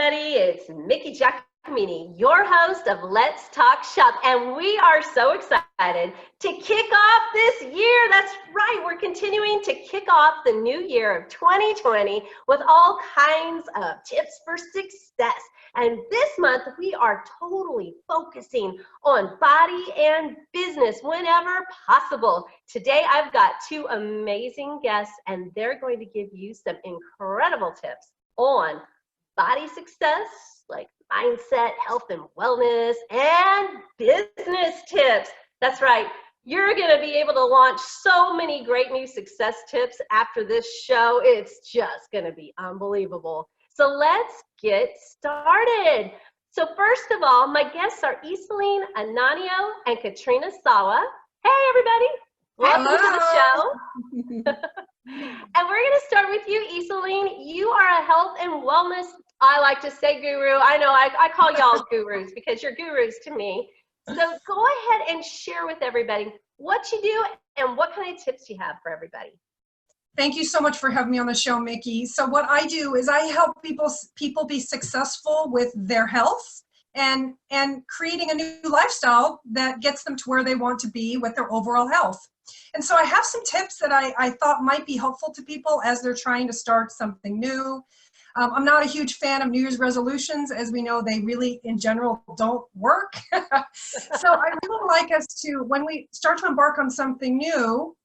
everybody. It's Mickie Giacomini, your host of Let's Talk Shop, and we are so excited to kick off this year. That's right, we're continuing to kick off the new year of 2020 with all kinds of tips for success. And this month, we are totally focusing on body and business whenever possible. Today, I've got two amazing guests, and they're going to give you some incredible tips on body success, like mindset, health and wellness, and business tips. That's right. You're going to be able to launch so many great new success tips after this show. It's just going to be unbelievable. So let's get started. So first of all, my guests are Iselin Annonio and Katrina Sawa. Hey, everybody. Welcome to the show. And we're going to start with you, Iselin. You are a health and wellness, I like to say guru. I know I call y'all gurus because you're gurus to me. So go ahead and share with everybody what you do and what kind of tips you have for everybody. Thank you so much for having me on the show, Mickie. So what I do is I help people be successful with their health and creating a new lifestyle that gets them to where they want to be with their overall health. And so I have some tips that I thought might be helpful to people as they're trying to start something new. I'm not a huge fan of New Year's resolutions. As we know, they really, in general, don't work. So I really like us to, when we start to embark on something new,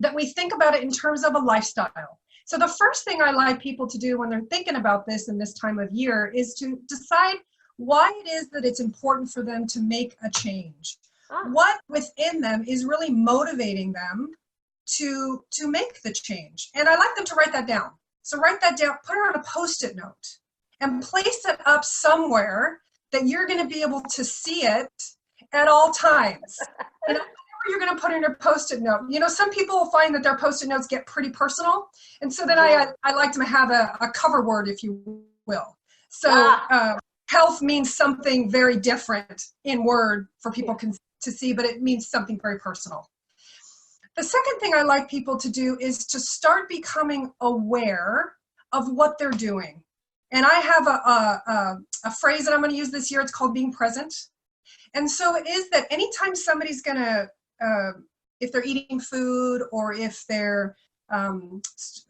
that we think about it in terms of a lifestyle. So the first thing I like people to do when they're thinking about this in this time of year is to decide why it is that it's important for them to make a change. What within them is really motivating them to make the change. And I like them to write that down. So write that down, put it on a Post-it note, and place it up somewhere that you're going to be able to see it at all times. And whatever you're going to put in your Post-it note. You know, some people will find that their Post-it notes get pretty personal. And so then I like them to have a cover word, if you will. So health means something very different in word for people to see, but it means something very personal. The second thing I like people to do is to start becoming aware of what they're doing. And I have a phrase that I'm going to use this year. It's called being present. And so it is that anytime somebody's going to, if they're eating food or if they're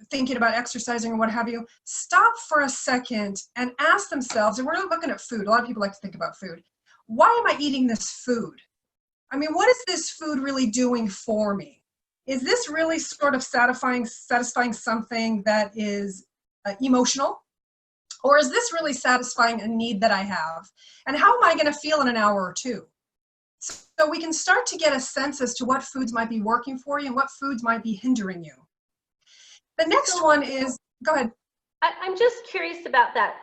thinking about exercising or what have you, stop for a second and ask themselves, and we're looking at food. A lot of people like to think about food. Why am I eating this food? I mean, what is this food really doing for me? Is this really sort of satisfying something that is emotional? Or is this really satisfying a need that I have? And how am I going to feel in an hour or two? So we can start to get a sense as to what foods might be working for you and what foods might be hindering you. The next one is, go ahead. I'm just curious about that.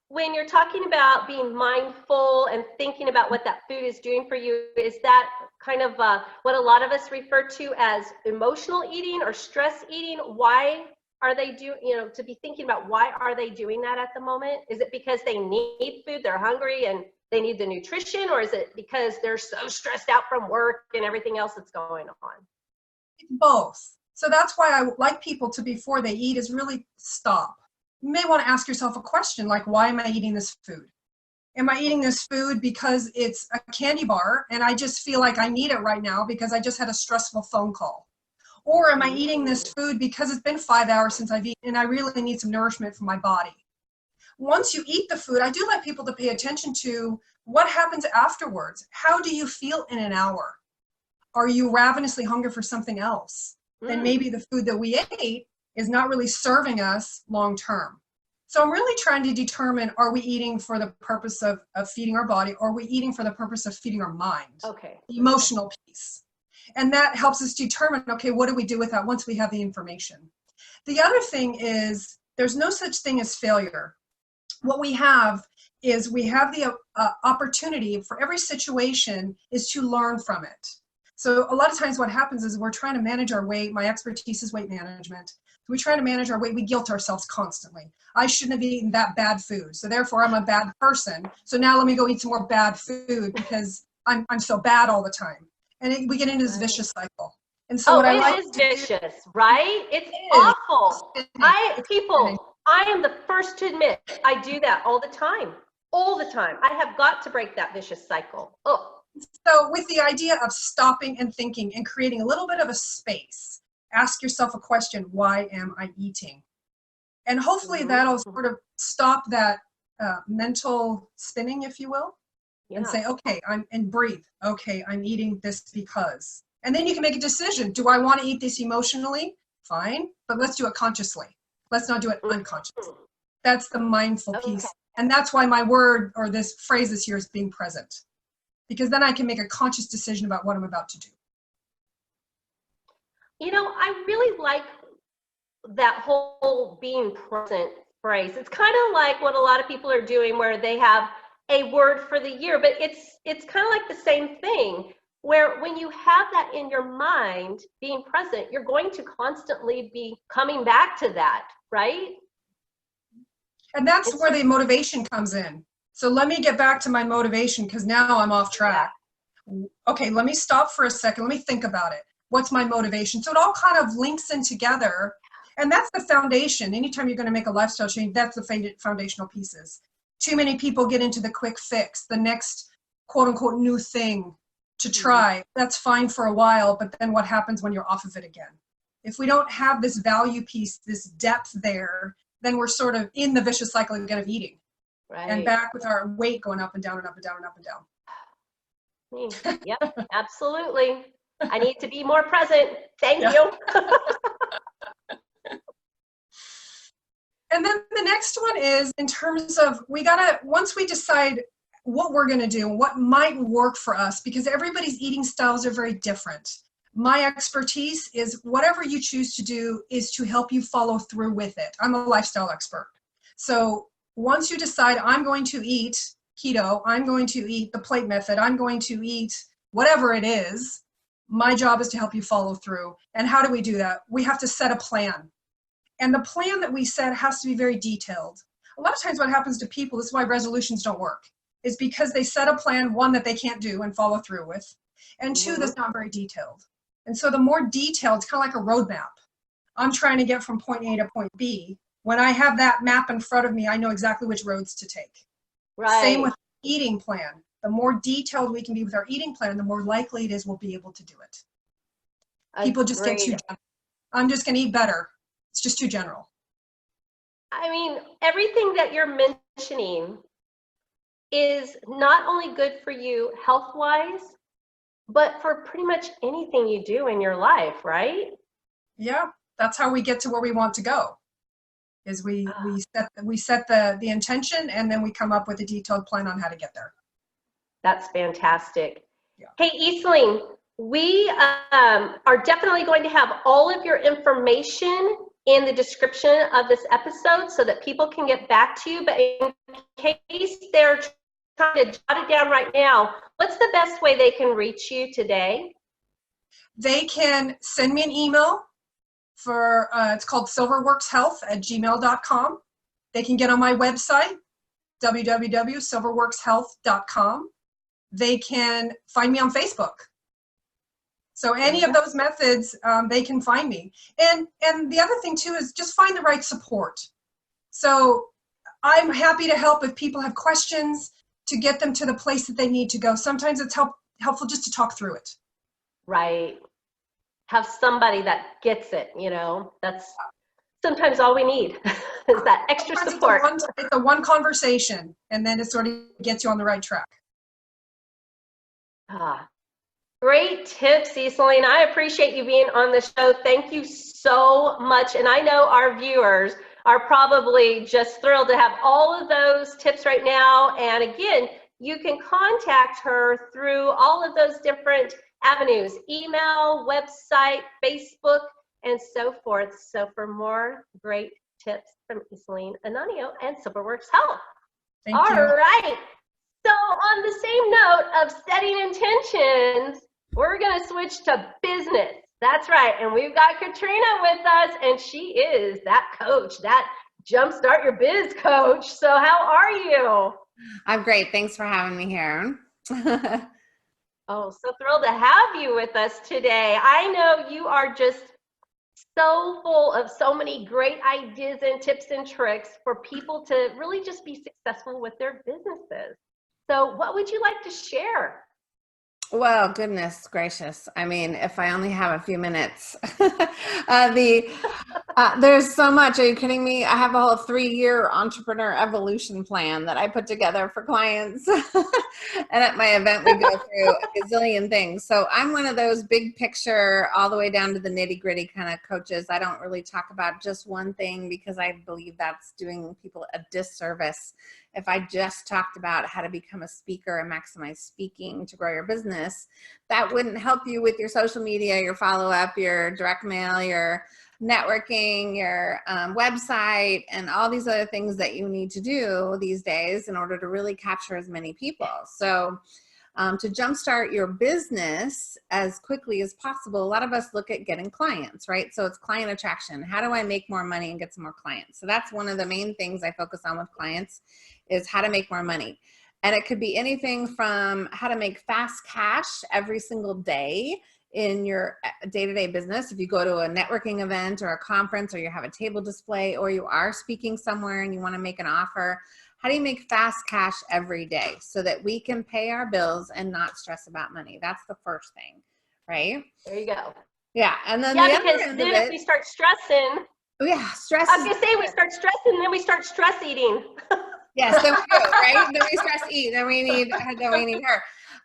When you're talking about being mindful and thinking about what that food is doing for you, is that kind of what a lot of us refer to as emotional eating or stress eating? Why are they to be thinking about why are they doing that at the moment? Is it because they need food, they're hungry and they need the nutrition, or is it because they're so stressed out from work and everything else that's going on? It's both. So that's why I like people to, before they eat, is really stop. You may want to ask yourself a question like, why am I eating this food? Am I eating this food because it's a candy bar and I just feel like I need it right now because I just had a stressful phone call? Or am I eating this food because it's been 5 hours since I've eaten and I really need some nourishment for my body? Once you eat the food, I do like people to pay attention to what happens afterwards. How do you feel in an hour? Are you ravenously hungry for something else? Then maybe the food that we ate is not really serving us long term. So I'm really trying to determine, are we eating for the purpose of feeding our body, or are we eating for the purpose of feeding our mind? Okay. The emotional piece. And that helps us determine, okay, what do we do with that once we have the information? The other thing is there's no such thing as failure. What we have is we have the opportunity for every situation is to learn from it. So a lot of times what happens is we're trying to manage our weight. My expertise is weight management. We try to manage our weight. We guilt ourselves constantly. I shouldn't have eaten that bad food, so therefore I'm a bad person. So now let me go eat some more bad food because I'm so bad all the time. And we get into this vicious cycle. And so what I like is vicious, right? It's awful. I am the first to admit I do that all the time. All the time. I have got to break that vicious cycle. Oh. So with the idea of stopping and thinking and creating a little bit of a space, ask yourself a question, why am I eating? And hopefully that'll sort of stop that mental spinning, if you will, and say, okay, and breathe. Okay, I'm eating this because. And then you can make a decision. Do I want to eat this emotionally? Fine, but let's do it consciously. Let's not do it unconsciously. That's the mindful piece. And that's why my word or this phrase this year is being present. Because then I can make a conscious decision about what I'm about to do. You know, I really like that whole being present phrase. It's kind of like what a lot of people are doing where they have a word for the year, but it's kind of like the same thing where when you have that in your mind, being present, you're going to constantly be coming back to that, right? And that's where the motivation comes in. So let me get back to my motivation because now I'm off track. Okay, let me stop for a second. Let me think about it. What's my motivation? So it all kind of links in together. And that's the foundation. Anytime you're going to make a lifestyle change, that's the foundational pieces. Too many people get into the quick fix, the next quote unquote new thing to try. That's fine for a while, but then what happens when you're off of it again? If we don't have this value piece, this depth there, then we're sort of in the vicious cycle again of eating. Right. And back with our weight going up and down and up and down and up and down. Yep, absolutely. I need to be more present. Thank you. And then the next one is in terms of once we decide what we're going to do, what might work for us, because everybody's eating styles are very different. My expertise is whatever you choose to do is to help you follow through with it. I'm a lifestyle expert. So once you decide I'm going to eat keto, I'm going to eat the plate method, I'm going to eat whatever it is, my job is to help you follow through. And how do we do that? We have to set a plan. And the plan that we set has to be very detailed. A lot of times what happens to people, this is why resolutions don't work, is because they set a plan, one, that they can't do and follow through with, and two, that's not very detailed. And so the more detailed, it's kind of like a roadmap. I'm trying to get from point A to point B. When I have that map in front of me, I know exactly which roads to take. Right. Same with eating plan. The more detailed we can be with our eating plan, the more likely it is we'll be able to do it. People just get too general. I'm just going to eat better. It's just too general. I mean, everything that you're mentioning is not only good for you health-wise, but for pretty much anything you do in your life, right? Yeah, that's how we get to where we want to go. Is we set the intention and then we come up with a detailed plan on how to get there. That's fantastic. Yeah. Hey, Iselin, we are definitely going to have all of your information in the description of this episode so that people can get back to you. But in case they're trying to jot it down right now, what's the best way they can reach you today? They can send me an email for, it's called silverworkshealth@gmail.com. They can get on my website, www.silverworkshealth.com. They can find me on Facebook. So any of those methods, they can find me. And the other thing too is just find the right support. So I'm happy to help if people have questions to get them to the place that they need to go. Sometimes it's helpful just to talk through it. Right. Have somebody that gets it, you know, that's sometimes all we need is that extra support. It's a one conversation and then it sort of gets you on the right track. Great tips, Iselin. I appreciate you being on the show. Thank you so much. And I know our viewers are probably just thrilled to have all of those tips right now. And again, you can contact her through all of those different avenues, email, website, Facebook, and so forth. So for more great tips from Iselin Annonio and Silverworks Health. Thank you. All right. So on the same note of setting intentions, we're going to switch to business. That's right. And we've got Katrina with us, and she is that coach, that Jumpstart Your Biz coach. So how are you? I'm great. Thanks for having me here. Oh, so thrilled to have you with us today. I know you are just so full of so many great ideas and tips and tricks for people to really just be successful with their businesses. So what would you like to share? Well, goodness gracious. I mean, if I only have a few minutes, there's so much. Are you kidding me? I have a whole 3-year entrepreneur evolution plan that I put together for clients. And at my event, we go through a gazillion things. So I'm one of those big picture, all the way down to the nitty gritty kind of coaches. I don't really talk about just one thing because I believe that's doing people a disservice. If I just talked about how to become a speaker and maximize speaking to grow your business, that wouldn't help you with your social media, your follow-up, your direct mail, your networking, your website, and all these other things that you need to do these days in order to really capture as many people. So to jumpstart your business as quickly as possible, a lot of us look at getting clients, right? So it's client attraction. How do I make more money and get some more clients? So that's one of the main things I focus on with clients is how to make more money. And it could be anything from how to make fast cash every single day in your day-to-day business. If you go to a networking event or a conference, or you have a table display, or you are speaking somewhere and you want to make an offer, how do you make fast cash every day so that we can pay our bills and not stress about money? That's the first thing, right? There you go. Yeah, and then Yeah, the because other end then of if it, we start stressing, yeah, stress I was is gonna say we start stressing, and then we start stress eating. yes, then we do, right? Then we stress eat, then we need her.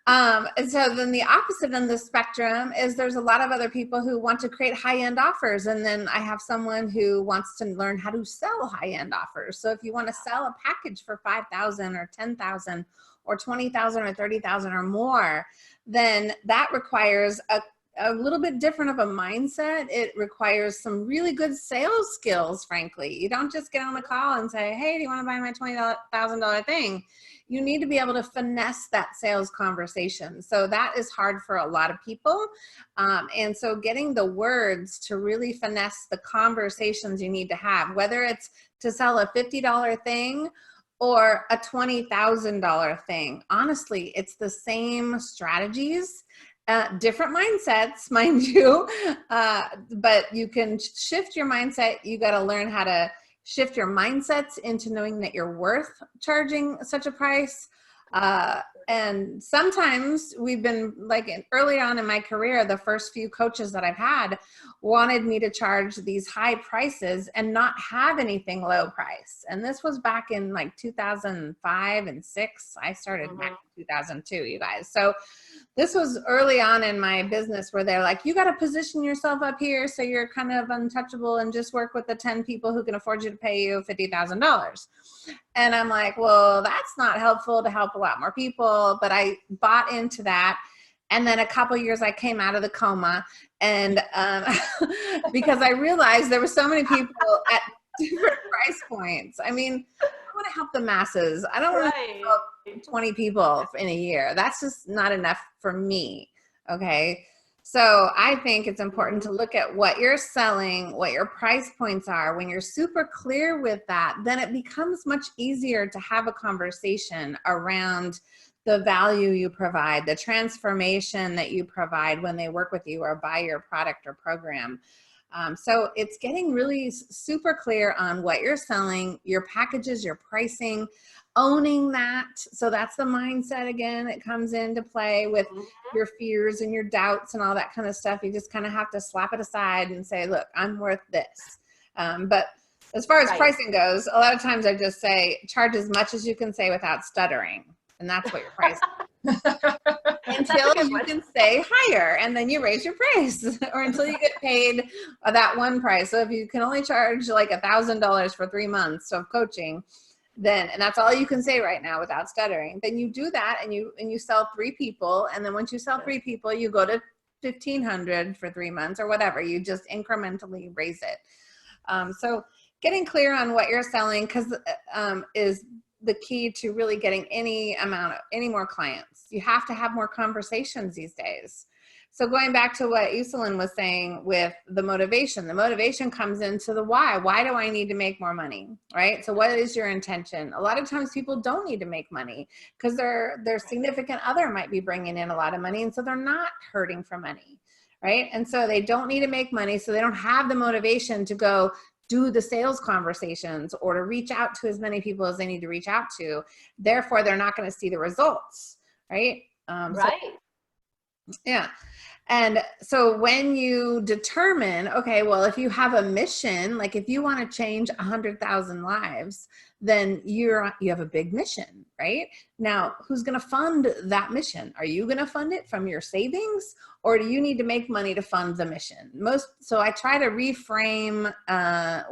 And so then the opposite end of the spectrum is there's a lot of other people who want to create high-end offers. And then I have someone who wants to learn how to sell high-end offers. So if you want to sell a package for 5,000 or 10,000 or 20,000 or 30,000 or more, then that requires a little bit different of a mindset. It requires some really good sales skills, frankly. You don't just get on the call and say, hey, do you want to buy my $20,000 thing? You need to be able to finesse that sales conversation. So that is hard for a lot of people. And so getting the words to really finesse the conversations you need to have, whether it's to sell a $50 thing or a $20,000 thing, honestly, it's the same strategies. Different mindsets, mind you, but you can shift your mindset. You got to learn how to shift your mindsets into knowing that you're worth charging such a price. And sometimes we've been like early on in my career, the first few coaches that I've had wanted me to charge these high prices and not have anything low price. And this was back in like 2005 and 6. I started back in 2002, you guys. So this was early on in my business where they're like, you got to position yourself up here so you're kind of untouchable and just work with the 10 people who can afford you to pay you $50,000. And I'm like, well, that's not helpful to help a lot more people. But I bought into that. And then a couple of years I came out of the coma, and because I realized there were so many people at different price points. I mean, I want to help the masses. I don't want to help 20 people in a year. That's just not enough for me. Okay. So I think it's important to look at what you're selling, what your price points are. When you're super clear with that, then it becomes much easier to have a conversation around the value you provide, the transformation that you provide when they work with you or buy your product or program. So it's getting really super clear on what you're selling, your packages, your pricing, owning that. So that's the mindset again. It comes into play with your fears and your doubts and all that kind of stuff. You just kind of have to slap it aside and say, look, I'm worth this. But as far as pricing goes, a lot of times I just say, charge as much as you can say without stuttering. And that's what your price is. Until you can say higher, and then you raise your price, or until you get paid that one price. So if you can only charge like $1,000 for 3 months of coaching, then, and that's all you can say right now without stuttering, then you do that and you sell 3 people. And then once you sell 3 people, you go to 1,500 for 3 months or whatever. You just incrementally raise it. So getting clear on what you're selling is the key to really getting any more clients. You have to have more conversations these days. So going back to what Iselin was saying with the motivation comes into the why. Why do I need to make more money, right? So what is your intention? A lot of times people don't need to make money because their significant other might be bringing in a lot of money, and so they're not hurting for money, right? And so they don't need to make money, so they don't have the motivation to go do the sales conversations or to reach out to as many people as they need to reach out to. Therefore, they're not going to see the results, right? Right. So, yeah. And so when you determine, okay, well, if you have a mission, like if you want to change 100,000 lives, then you have a big mission, right? Now, who's going to fund that mission? Are you going to fund it from your savings, or do you need to make money to fund the mission? So I try to reframe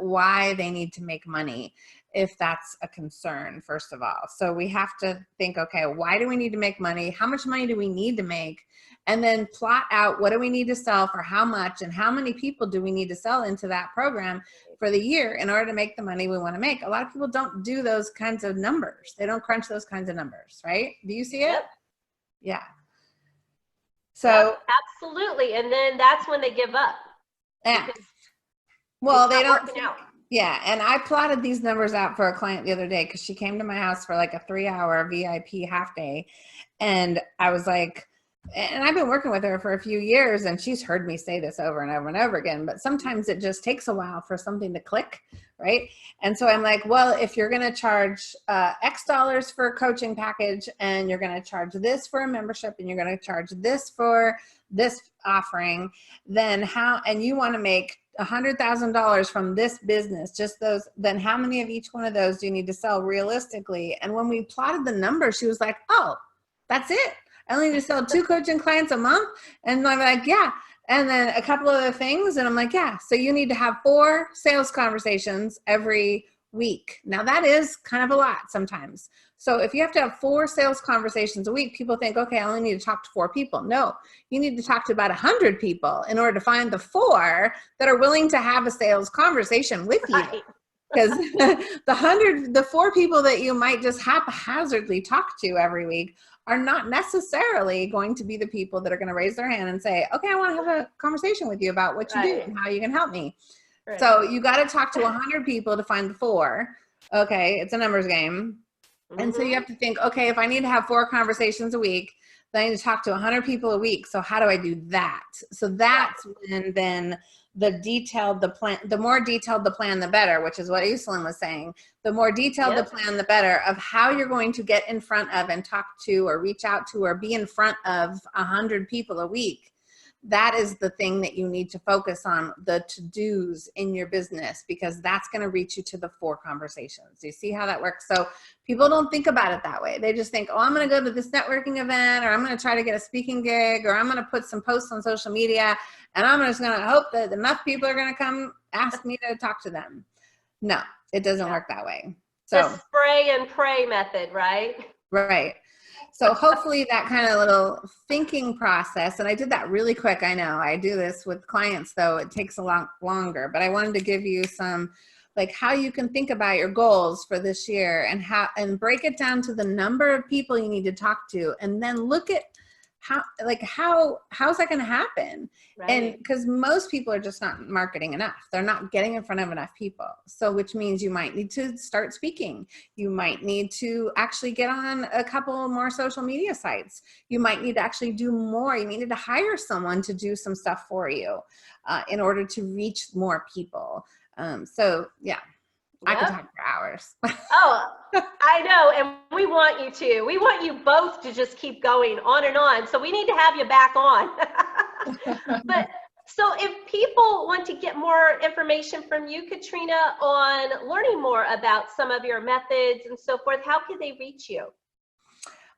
why they need to make money, if that's a concern, first of all. So we have to think, okay, why do we need to make money? How much money do we need to make? And then plot out, what do we need to sell for how much, and how many people do we need to sell into that program for the year in order to make the money we want to make? A lot of people don't do those kinds of numbers. They don't crunch those kinds of numbers, right? Do you see it? Yep. Yeah. So absolutely. And then that's when they give up. Yeah. Well, they don't. Working out. Yeah. And I plotted these numbers out for a client the other day because she came to my house for like a 3-hour VIP half day. And I was like, and I've been working with her for a few years, and she's heard me say this over and over and over again, but sometimes it just takes a while for something to click, right? And so I'm like, well, if you're going to charge X dollars for a coaching package, and you're going to charge this for a membership, and you're going to charge this for this offering, then and you want to make $100,000 from this business, just those, then how many of each one of those do you need to sell realistically? And when we plotted the numbers, she was like, oh, that's it. I only need to sell 2 coaching clients a month. And I'm like, yeah. And then a couple other things. And I'm like, yeah. So you need to have 4 sales conversations every week. Now that is kind of a lot sometimes. So if you have to have 4 sales conversations a week, people think, okay, I only need to talk to 4 people. No, you need to talk to about 100 people in order to find the 4 that are willing to have a sales conversation with you. Because the 4 people that you might just haphazardly talk to every week are not necessarily going to be the people that are going to raise their hand and say, okay, I want to have a conversation with you about what you do and how you can help me. Right. So you got to talk to 100 people to find the 4. Okay. It's a numbers game. Mm-hmm. And so you have to think, okay, if I need to have 4 conversations a week, then I need to talk to 100 people a week. So how do I do that? So that's when then the more detailed the plan, the better, which is what Iselin was saying. The more detailed the plan, the better, of how you're going to get in front of and talk to or reach out to or be in front of 100 people a week. That is the thing that you need to focus on, the to-dos in your business, because that's going to reach you to the 4 conversations. Do you see how that works? So people don't think about it that way. They just think, oh, I'm going to go to this networking event, or I'm going to try to get a speaking gig, or I'm going to put some posts on social media, and I'm just going to hope that enough people are going to come ask me to talk to them. No, it doesn't work that way. So the spray and pray method, right? Right. So hopefully that kind of little thinking process, and I did that really quick. I know I do this with clients, though it takes a lot longer, but I wanted to give you some, like, how you can think about your goals for this year and break it down to the number of people you need to talk to, and then look at how's that going to happen? Right. And because most people are just not marketing enough. They're not getting in front of enough people. So which means you might need to start speaking. You might need to actually get on a couple more social media sites. You might need to actually do more. You need to hire someone to do some stuff for you in order to reach more people. So yeah. I could talk for hours. Oh, I know. And we want you to. We want you both to just keep going on and on. So we need to have you back on. But so if people want to get more information from you, Katrina, on learning more about some of your methods and so forth, how can they reach you?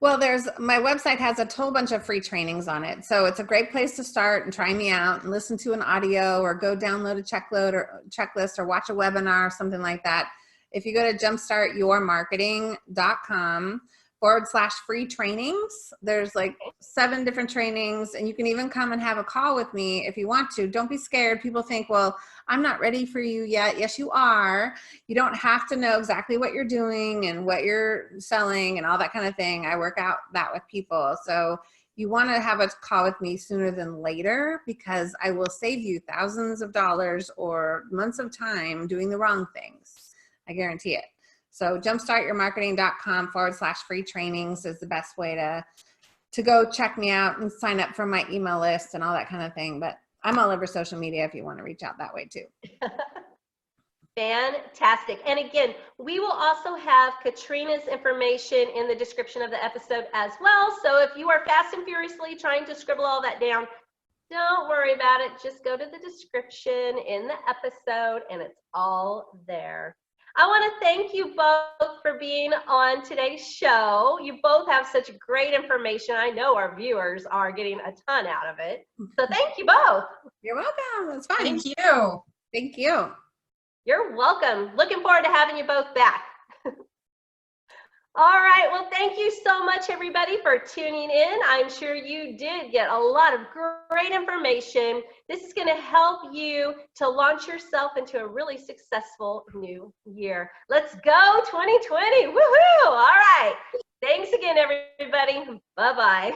Well, my website has a whole bunch of free trainings on it. So it's a great place to start and try me out and listen to an audio or go download a checklist or watch a webinar or something like that. If you go to jumpstartyourmarketing.com/free trainings, there's like 7 different trainings, and you can even come and have a call with me if you want to. Don't be scared. People think, well, I'm not ready for you yet. Yes, you are. You don't have to know exactly what you're doing and what you're selling and all that kind of thing. I work out that with people. So you want to have a call with me sooner than later, because I will save you thousands of dollars or months of time doing the wrong things. I guarantee it. So jumpstartyourmarketing.com/free trainings is the best way to go check me out and sign up for my email list and all that kind of thing. But I'm all over social media if you want to reach out that way too. Fantastic. And again, we will also have Katrina's information in the description of the episode as well. So if you are fast and furiously trying to scribble all that down, don't worry about it. Just go to the description in the episode and it's all there. I want to thank you both for being on today's show. You both have such great information. I know our viewers are getting a ton out of it. So thank you both. You're welcome. It's fun. Thank you. Thank you. You're welcome. Looking forward to having you both back. All right. Well, thank you so much, everybody, for tuning in. I'm sure you did get a lot of great information. This is going to help you to launch yourself into a really successful new year. Let's go 2020. Woohoo! All right. Thanks again, everybody. Bye-bye.